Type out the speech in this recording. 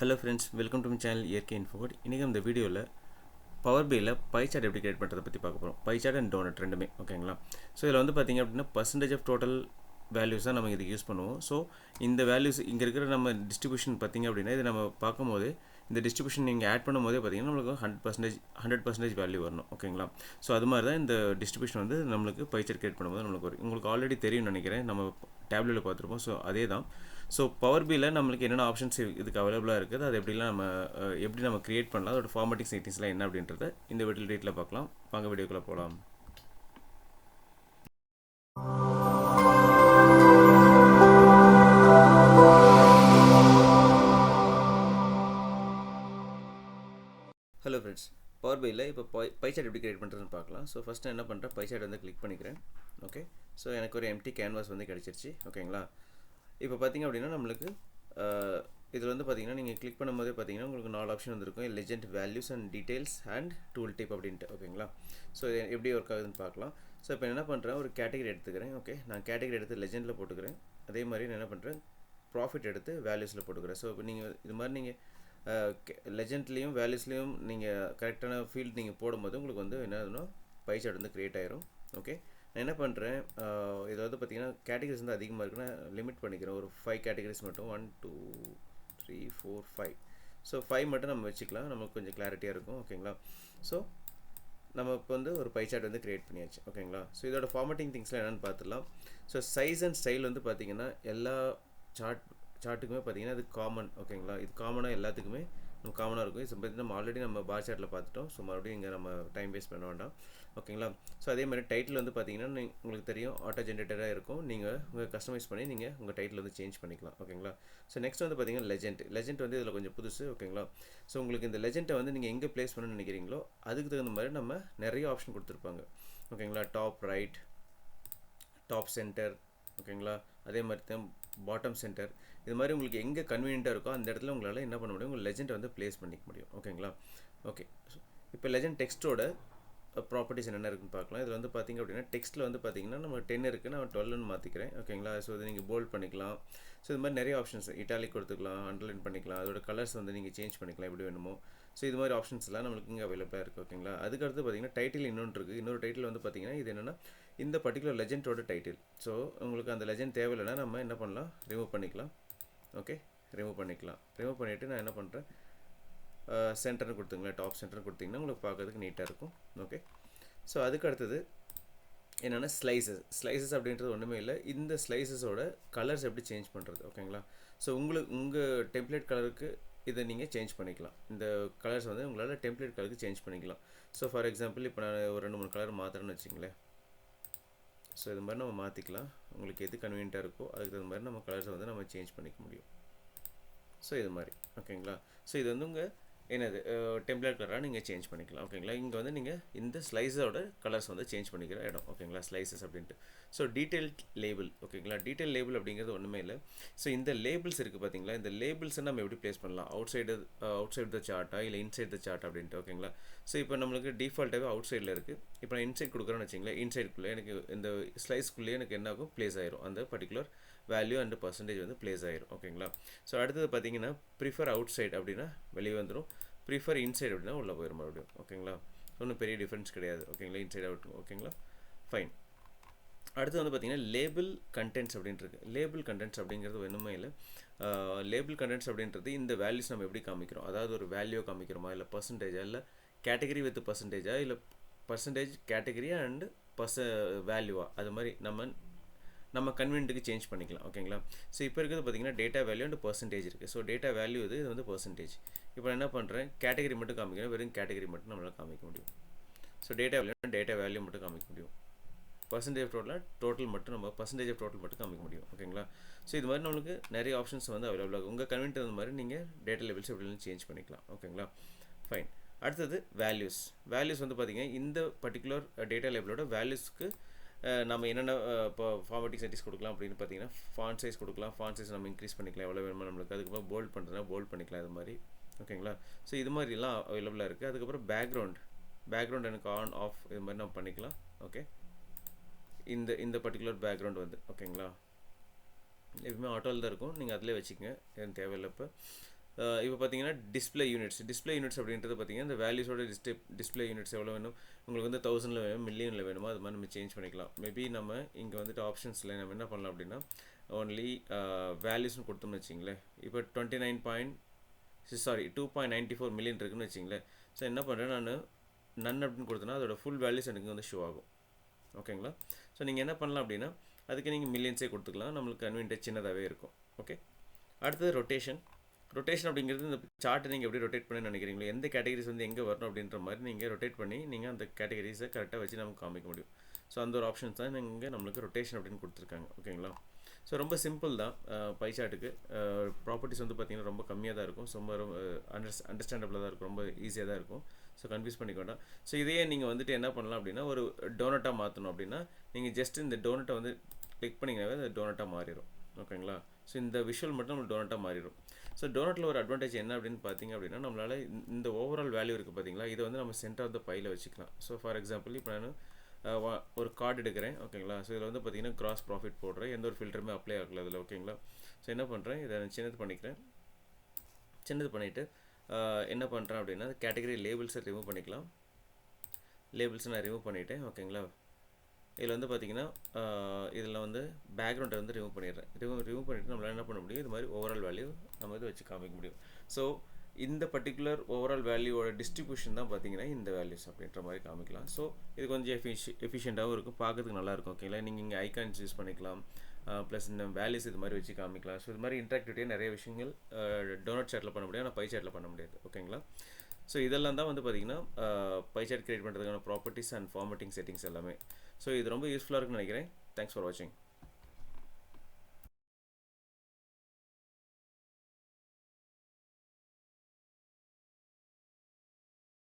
Hello friends, welcome to my channel இயற்கை இன்ஃபோவர்ட். இன்றைக்கி இந்த வீடியோவில் பவர்பியில் பை சார்ட் எப்படி கிரியேட் பண்ணுறதை பற்றி பார்க்க போகிறோம். பை சார்ட் அண்ட் டோனட் ரெண்டுமே ஓகேங்களா. ஸோ இதில் வந்து பார்த்திங்க அப்படின்னா பர்சன்டேஜ் ஆஃப் டோட்டல் வேல்யூஸ் தான் நம்ம இதுக்கு யூஸ் பண்ணுவோம். ஸோ இந்த வேல்யூஸ் இங்கே இருக்கிற நம்ம டிஸ்ட்ரிபியூஷன் பார்த்திங்க அப்படின்னா இது நம்ம பார்க்கும்போது இந்த டிஸ்ட்ரிபியூஷன் நீங்கள் ஆட் பண்ணும்போதே பார்த்திங்கன்னா நம்மளுக்கு 100% வேல்யூ வரணும் ஓகேங்களா. ஸோ அது மாதிரி தான் இந்த டிஸ்ட்ரிபியூஷன் வந்து நம்மளுக்கு பை சார்ட் கிரியேட் பண்ணும்போது நம்மளுக்கு வரும். உங்களுக்கு ஆல்ரெடி தெரியும்னு நினைக்கிறேன், நம்ம டேப்லெட்டில் பார்த்துருப்போம். ஸோ அதே தான். ஸோ பவர்பியில் நம்மளுக்கு என்னென்ன ஆப்ஷன்ஸ் இதுக்கு அவைலபிளாக இருக்குது, அது எப்படி நம்ம கிரியேட் பண்ணலாம், அதோட ஃபார்மேட்டிங் செட்டிங்ஸ்லாம் என்ன அப்படின்றத இந்த வீடியோ டீட்டெயிலாக பார்க்கலாம். வாங்க வீடியோக்குள்ளே போகலாம். ஹலோ ஃப்ரெண்ட்ஸ், பவர்பியில் இப்போ பை சார்ட் எப்படி கிரியேட் பண்ணுறதுன்னு பார்க்கலாம். ஸோ ஃபஸ்ட்டு என்ன பண்ணுறேன், பை சார்ட் வந்து கிளிக் பண்ணிக்கிறேன். ஓகே, ஸோ எனக்கு ஒரு எம்டி கேன்வாஸ் வந்து கிடச்சிருச்சு ஓகேங்களா. இப்போ பார்த்திங்க அப்படின்னா நம்மளுக்கு இதில் வந்து பார்த்திங்கன்னா நீங்கள் கிளிக் பண்ணும்போதே பார்த்திங்கன்னா உங்களுக்கு 4 ஆப்ஷன் வந்துருக்கும். Legend, values and details and tooltip அப்படின்ட்டு ஓகேங்களா. ஸோ இது எப்படி ஒர்க் ஆகுதுன்னு பார்க்கலாம். ஸோ இப்போ என்ன பண்ணுறேன், ஒரு கேட்டகரி எடுத்துக்கிறேன். ஓகே, நான் கேட்டகரி எடுத்து லெஜெண்டில் போட்டுக்கிறேன். அதே மாதிரி நான் என்ன பண்ணுறேன், ப்ராஃபிட் எடுத்து வேல்யூஸில் போட்டுக்கிறேன். ஸோ இப்போ நீங்கள் இது மாதிரி நீங்கள் லெஜெண்ட்லேயும் வேல்யூஸ்லேயும் நீங்கள் கரெக்டான ஃபீல்ட் நீங்கள் போடும்போது உங்களுக்கு வந்து என்ன ஆகுதுன்னா பை சார்ட் வந்து க்ரியேட் ஆயிரும். ஓகே, நான் என்ன பண்ணுறேன், இதில் வந்து பார்த்திங்கன்னா கேட்டகரிஸ் வந்து அதிகமாக இருக்குன்னா லிமிட் பண்ணிக்கிறேன். ஒரு 5 கேட்டகரிஸ் மட்டும், 1 2 3 4 5. ஸோ 5 மட்டும் நம்ம வச்சுக்கலாம், நமக்கு கொஞ்சம் கிளாரிட்டியாக இருக்கும் ஓகேங்களா. ஸோ நம்ம இப்போ வந்து ஒரு பை சார்ட் வந்து க்ரியேட் பண்ணியாச்சு ஓகேங்களா. ஸோ இதோட ஃபார்மேட்டிங் திங்ஸ்லாம் என்னென்னு பார்த்துடலாம். ஸோ சைஸ் அண்ட் ஸ்டைல் வந்து பார்த்திங்கன்னா எல்லா சார்ட்டுக்குமே பார்த்திங்கன்னா அது காமன் ஓகேங்களா. இது காமனாக எல்லாத்துக்குமே நம்ம காமனாக இருக்கும். இது பற்றி நம்ம ஆல்ரெடி நம்ம பார் சார்ட்டில் பார்த்துட்டோம். ஸோ மறுபடியும் இங்கே நம்ம டைம் வேஸ்ட் பண்ண வேண்டாம் ஓகேங்களா. ஸோ அதே மாதிரி டைட்டில் வந்து பார்த்திங்கன்னா உங்களுக்கு தெரியும் ஆட்டோ ஜென்ரேட்டராக இருக்கும். நீங்கள் உங்கள் கஸ்டமைஸ் பண்ணி நீங்கள் உங்கள் டைட்டில் வந்து சேஞ்ச் பண்ணிக்கலாம் ஓகேங்களா. ஸோ நெக்ஸ்ட் வந்து பார்த்திங்கன்னா லெஜெண்ட் வந்து இதில் கொஞ்சம் புதுசு ஓகேங்களா. ஸோ உங்களுக்கு இந்த லெஜெண்ட்டை வந்து நீங்கள் எங்கே ப்ளேஸ் பண்ணணும்னு நினைக்கிறீங்களோ அதுக்கு தகுந்த மாதிரி நம்ம நிறைய ஆப்ஷன் கொடுத்துருப்பாங்க ஓகேங்களா. டாப் ரைட், டாப் சென்டர் ஓகேங்களா. அதே மாதிரி தான் பாட்டம் சென்டர். இது மாதிரி உங்களுக்கு எங்கே கன்வீனியண்ட்டாக இருக்கோ அந்த இடத்துல உங்களால் என்ன பண்ண முடியும், உங்கள் லெஜெண்ட் வந்து ப்ளேஸ் பண்ணிக்க முடியும் ஓகேங்களா. ஓகே, இப்போ லெஜெண்ட் டெக்ஸ்ட்டோட ப்ராப்பர்ட்டிஸ் என்னென்ன இருக்குன்னு பார்க்கலாம். இதில் வந்து பார்த்திங்க அப்படின்னா டெக்ஸ்ட்டில் வந்து பார்த்திங்கன்னா நம்ம 10 இருக்குது, நான் 12ன்னு மாற்றிக்கிறேன் ஓகேங்களா. ஸோ இது நீங்கள் போல்ட் பண்ணிக்கலாம். ஸோ இது மாதிரி நிறைய ஆப்ஷன்ஸ், இட்டாலிக் கொடுத்துக்கலாம், அண்டர்லைன் பண்ணிக்கலாம், அதோட கலர்ஸ் வந்து நீங்கள் சேஞ்ச் பண்ணிக்கலாம் எப்படி வேணுமோ. ஸோ இது மாதிரி ஆப்ஷன்ஸ்லாம் நம்மளுக்கு இங்கே அவைலபிளாக இருக்குது ஓகேங்களா. அதுக்கடுத்து பார்த்திங்கன்னா டைட்டில் இன்னொன்று இருக்குது. இன்னொரு டைட்டில் வந்து பார்த்திங்கன்னா இது என்னென்னா இந்த பர்டிகுலர் லெஜெண்டோட டைட்டில். ஸோ உங்களுக்கு அந்த லெஜெண்ட் தேவையில்லைன்னா நம்ம என்ன பண்ணலாம், ரிமூவ் பண்ணிக்கலாம். ஓகே, ரிமூவ் பண்ணிவிட்டு நான் என்ன பண்ணுறேன், சென்டர்னு கொடுத்துங்களேன், டாப் சென்டர்னு கொடுத்திங்கன்னா உங்களுக்கு பார்க்கறதுக்கு நீட்டாக இருக்கும். ஓகே, ஸோ அதுக்கு அடுத்தது என்னென்னா ஸ்லைசஸ் அப்படின்றது ஒன்றுமே இல்லை. இந்த ஸ்லைசஸோட கலர்ஸ் எப்படி சேஞ்ச் பண்ணுறது ஓகேங்களா. ஸோ உங்கள் டெம்ப்ளேட் கலருக்கு இதை நீங்கள் சேஞ்ச் பண்ணிக்கலாம். இந்த கலர்ஸ் வந்து உங்களால் டெம்ப்ளேட் கலருக்கு சேஞ்ச் பண்ணிக்கலாம். ஸோ ஃபார் எக்ஸாம்பிள் இப்போ நான் ஒரு 2-3 கலர் மாற்றுறேன்னு வச்சுங்களேன். ஸோ இது மாதிரி நம்ம மாற்றிக்கலாம். உங்களுக்கு எது கன்வீனியண்ட்டாக இருக்கோ அதுக்கு தகுந்த மாதிரி நம்ம கலர்ஸை வந்து நம்ம சேஞ்ச் பண்ணிக்க முடியும். ஸோ இது மாதிரி ஓகேங்களா. ஸோ இது வந்து உங்கள் என்னது டெம்ப்ளேட் கலராக நீங்கள் சேஞ்ச் பண்ணிக்கலாம் ஓகேங்களா. இங்கே வந்து நீங்கள் இந்த ஸ்லைஸோட கலர்ஸ் வந்து சேஞ்ச் பண்ணிக்கிற இடம் ஓகேங்களா, ஸ்லைசஸ் அப்படின்ட்டு. ஸோ டீட்டெயில் லேபிள் ஓகேங்களா. டீட்டெயில் லேபிள் அப்படிங்கிறது ஒன்றுமே இல்லை. ஸோ இந்த லேபிள்ஸ் இருக்குது பார்த்தீங்களா, இந்த லேபிள்ஸை நம்ம எப்படி ப்ளேஸ் பண்ணலாம், அவுட் சைடு த சார்ட்டா இல்லை இன்சைட் த சார்ட் அப்படின்ட்டு ஓகேங்களா. ஸோ இப்போ நம்மளுக்கு டிஃபால்ட்டாகவே அவுட் சைடில் இருக்குது. இப்போ நான் இன்சைட் கொடுக்குறேன்னு வச்சிங்களேன், இன்சைடுக்குள்ளே எனக்கு இந்த ஸ்லைஸ்க்குள்ளேயே எனக்கு என்ன ஆகும், ப்ளேஸ் ஆயிரும் அந்த பர்டிகுலர் வேல்யூ அண்ட் பர்சன்டேஜ் வந்து ப்ளேஸ் ஆயிரும் ஓகேங்களா. ஸோ அடுத்தது பார்த்தீங்கன்னா ப்ரிஃபர் அவுட் சைட் அப்படின்னா வெளியே வந்துடும், ப்ரிஃபர் இன்சைட் அப்படின்னா உள்ளே போயிடும் மறுபடியும் ஓகேங்களா. ஒன்றும் பெரிய டிஃப்ரென்ஸ் கிடையாது ஓகேங்களா, இன்சைட் அவுட் ஓகேங்களா. ஃபைன். அடுத்து வந்து பார்த்திங்கன்னா லேபிள் கண்டென்ட்ஸ் அப்படின்றது. லேபிள் கண்டென்ட்ஸ் அப்படிங்கிறது ஒன்றுமே இல்லை. லேபிள் கண்டென்ட்ஸ் அப்படின்றது இந்த வேல்யூஸ் நம்ம எப்படி காமிக்கிறோம், அதாவது ஒரு வேல்யூ காமிக்கிறோமா, இல்லை பர்சன்டேஜா, இல்லை கேட்டகரி வித் பர்சன்டேஜா, இல்லை பர்சன்டேஜ் கேட்டகரி அண்டு வேல்யூவா, அது மாதிரி நம்ம கன்வீனியன்ட்டுக்கு சேஞ்ச் பண்ணிக்கலாம் ஓகேங்களா. ஸோ இப்போ இருக்கிறது பார்த்திங்கன்னா டேட்டா வேல்யூ அண்ட் பர்சன்டேஜ் இருக்குது. ஸோ டேட்டா வேல்யூ இது வந்து பர்சன்டேஜ். இப்போ நான் என்ன பண்ணுறேன், கேட்டகரி மட்டும் காமிக்கிறேன், வெறும் கேட்டகரி மட்டும் நம்மளால் காமிக்க முடியும். ஸோ டேட்டா வேல்யூ மட்டும் காமிக்க முடியும். பர்சன்டேஜ் டோட்டல் மட்டும் நம்ம பர்சன்டேஜ் ஆஃப் டோட்டல் மட்டும் காமிக்க முடியும் ஓகேங்களா. ஸோ இது மாதிரி நம்மளுக்கு நிறைய ஆப்ஷன்ஸ் வந்து அவைலபிள் ஆகும். உங்கள் கன்வீனியன்ட் அந்த மாதிரி நீங்கள் டேட்டா லெவல்ஸ் எப்படி சேஞ்ச் பண்ணிக்கலாம் ஓகேங்களா. ஃபைன். அடுத்தது வேல்யூஸ் வந்து பார்த்திங்கன்னா இந்த பர்டிகுலர் டேட்டா லேபிளோட வேல்யூஸ்க்கு நம்ம என்னென்ன இப்போ ஃபார்மேட்டிங் செட்டிங்ஸ் கொடுக்கலாம் அப்படின்னு பார்த்தீங்கன்னா ஃபாண்ட் சைஸ் கொடுக்கலாம். ஃபாண்ட் சைஸ் நம்ம இன்க்ரீஸ் பண்ணிக்கலாம் எவ்வளோ வேணுமோ நம்மளுக்கு. அதுக்கப்புறம் போல்ட் பண்ணுறதுனா போல்ட் பண்ணிக்கலாம் இது மாதிரி ஓகேங்களா. ஸோ இது மாதிரிலாம் அவைலபிளாக இருக்குது. அதுக்கப்புறம் பேக்ரவுண்ட் எனக்கு ஆன் ஆஃப் இது மாதிரி நம்ம பண்ணிக்கலாம். ஓகே, இந்த பர்டிகுலர் பேக்ரவுண்ட் வந்து ஓகேங்களா எப்பவுமே ஆட்டோவில் தான் இருக்கும், நீங்கள் அதிலே வச்சுக்கோங்க, எனக்கு தேவையில்லை. இப்போ இப்போ பார்த்தீங்கன்னா டிஸ்பிளே யூனிட்ஸ் அப்படின்றது பார்த்தீங்கன்னா இந்த வேல்யூஸோட டிஸ்பிளே யூனிட்ஸ் எவ்வளோ வேணும், உங்களுக்கு வந்து 1000ல் வேணும், மில்லியனில் வேணுமோ அது மாதிரி நம்ம சேஞ்ச் பண்ணிக்கலாம். மேபி நம்ம இங்கே வந்துட்டு ஆப்ஷன்ஸில் நம்ம என்ன பண்ணலாம் அப்படின்னா ஓன்லி வேல்யூஸ்னு கொடுத்தோம்னு வச்சிங்களேன். இப்போ 2.94 மில்லியன் இருக்குன்னு வச்சிங்களேன். ஸோ என்ன பண்ணுறேன் நான் நன் அப்படின்னு கொடுத்தேன்னா அதோட ஃபுல் வேல்யூஸ் எனக்கு வந்து ஷோ ஆகும். ஓகேங்களா? ஸோ நீங்கள் என்ன பண்ணலாம் அப்படின்னா அதுக்கு நீங்கள் மில்லியன்ஸே கொடுத்துக்கலாம், நம்மளுக்கு கன்வீனியன்ட் சின்னதாகவே இருக்கும். ஓகே, அடுத்தது ரொட்டேஷன் அப்படிங்கிறது இந்த சார்ட்டை நீங்கள் எப்படி ரொட்டேட் பண்ணி நினைக்கிறீங்களோ, எந்த கேட்டகரிஸ் வந்து எங்கே வரணும் அப்படின்ற மாதிரி நீங்கள் ரொட்டேட் பண்ணி நீங்கள் அந்த கேட்டகரிஸை கரெக்டாக வச்சு நமக்கு காமிக்க முடியும். ஸோ அந்த ஒரு ஆப்ஷன்ஸ் தான் இங்கே நம்மளுக்கு ரொட்டேஷன் அப்படின்னு கொடுத்துருக்காங்க. ஓகேங்களா? ஸோ ரொம்ப சிம்பிள் தான். பை சார்ட்டுக்கு ப்ராப்பர்ட்டிஸ் வந்து பார்த்திங்கன்னா ரொம்ப கம்மியாக தான் இருக்கும். ரொம்ப அண்டர்ஸ்டாண்டபிளாக தான் இருக்கும், ரொம்ப ஈஸியாக தான் இருக்கும். ஸோ கன்ஃபியூஸ் பண்ணிக்க வேண்டாம். ஸோ இதையே நீங்கள் வந்துட்டு என்ன பண்ணலாம் அப்படின்னா ஒரு டோனட்டாக மாற்றணும் அப்படின்னா நீங்கள் ஜஸ்ட் இந்த டோனட்டை வந்து கிளிக் பண்ணிங்கனாவே அது டோனட்டாக மாறிடும். ஓகேங்களா? ஸோ இந்த விஷுவல் மட்டும் நம்மளுக்கு டோனட்டாக மாறிடும். ஸோ டோனட்டில் ஒரு அட்வான்டேஜ் என்ன அப்படின்னு பார்த்தீங்க அப்படின்னா நம்மளால் இந்த ஓவரால் வேல்யூ இருக்குது பார்த்தீங்களா, இதை வந்து நம்ம சென்டர் ஆஃப் த பையில் வச்சுக்கலாம். ஸோ ஃபார் எக்ஸாம்பிள் இப்போ நான் ஒரு கார்டு எடுக்கிறேன். ஓகேங்களா? ஸோ இதில் வந்து பார்த்தீங்கன்னா கிராஸ் ப்ராஃபிட் போடுறேன், எந்த ஒரு ஃபில்டருமே அப்ளை ஆகல அதில். ஓகேங்களா? ஸோ என்ன பண்ணுறேன், இதை நான் சின்னது பண்ணிவிட்டு என்ன பண்ணுறேன் அப்படின்னா கேட்டகரி லேபிள்ஸை ரிமூவ் பண்ணிக்கலாம். லேபிள்ஸை நான் ரிமூவ் பண்ணிவிட்டேன். ஓகேங்களா? இதில் வந்து பார்த்திங்கன்னா இதில் வந்து பேக்ரவுண்டை வந்து ரிமூவ் பண்ணிடுறேன். ரிமூவ் பண்ணிவிட்டு நம்மளால் என்ன பண்ண முடியும், இது மாதிரி ஓவரால் வேல்யூ நம்ம இதை வச்சு காமிக்க முடியும். ஸோ இந்த பர்டிகுலர் ஓவரால் வேல்யூவோட டிஸ்ட்ரிபியூஷன் தான் பார்த்தீங்கன்னா இந்த வேல்யூஸ் அப்படின்ற மாதிரி காமிக்கலாம். ஸோ இது கொஞ்சம் எஃபிஷியண்ட்டாகவும் இருக்கும், பார்க்கறதுக்கு நல்லாயிருக்கும். ஓகேங்களா? நீங்கள் இங்கே ஐகான்ஸ் யூஸ் பண்ணிக்கலாம், ப்ளஸ் இந்த வேல்யூஸ் இது மாதிரி வச்சு காமிக்கலாம். ஸோ இது மாதிரி இன்ட்ராக்டிவிட்டியாக நிறைய விஷயங்கள் டோனட் சார்ட்டில் பண்ண முடியும், ஆனால் பை சார்ட்டில் பண்ண முடியாது. ஓகேங்களா? ஸோ இதெல்லாம் தான் வந்து பார்த்திங்கன்னா பை சார்ட் கிரியேட் பண்ணுறதுக்கான ப்ராப்பர்ட்டிஸ் அண்ட் ஃபார்மேட்டிங் செட்டிங்ஸ் எல்லாமே. ஸோ இது ரொம்ப யூஸ்ஃபுல்லாக இருக்குன்னு நினைக்கிறேன். தேங்க்ஸ் ஃபார் வாட்சிங்.